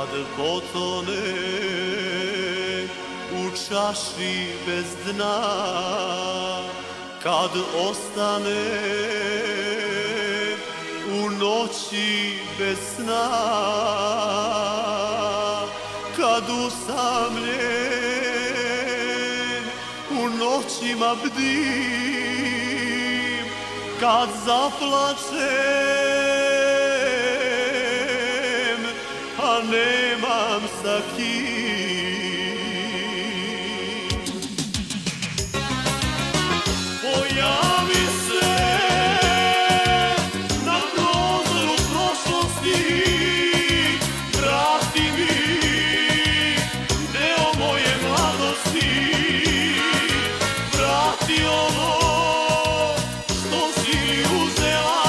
kad potone u čaši bez dna, kad ostane u noći bez sna, kad usamljen u noćima bdim, kad zaplačem, a nemam sa kim. Pojavi se na prozoru prošlosti, vrati mi deo moje mladosti, vrati ono što si mi uzela,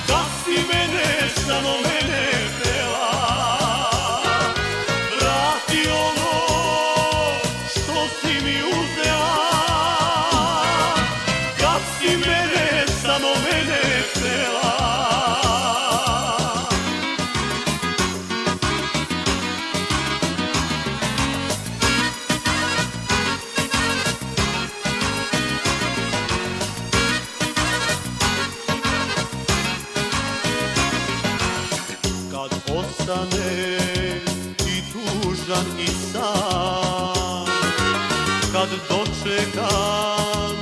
kad si mene samo mene htela. Vrati ono što si mi uzela, kad si mene samo mene htela. Kad ostane i tužan i sam, kad dočekam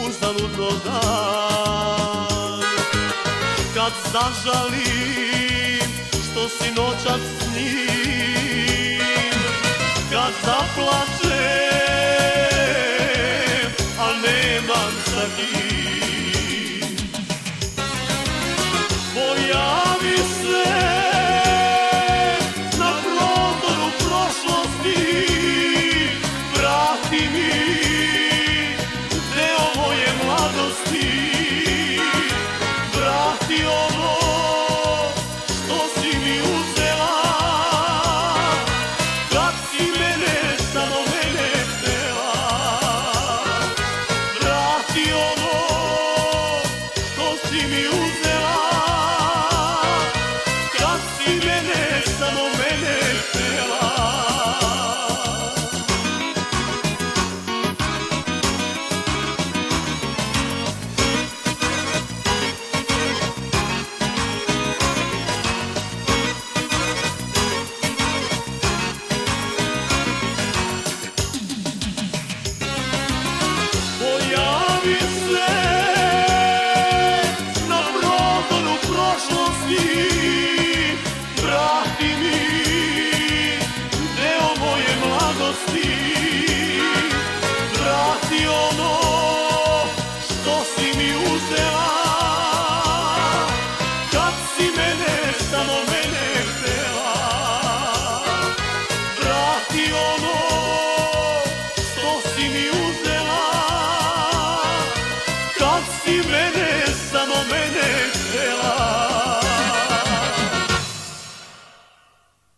uzaludno dan, kad zažalim što si noćas s njim, kad zaplačem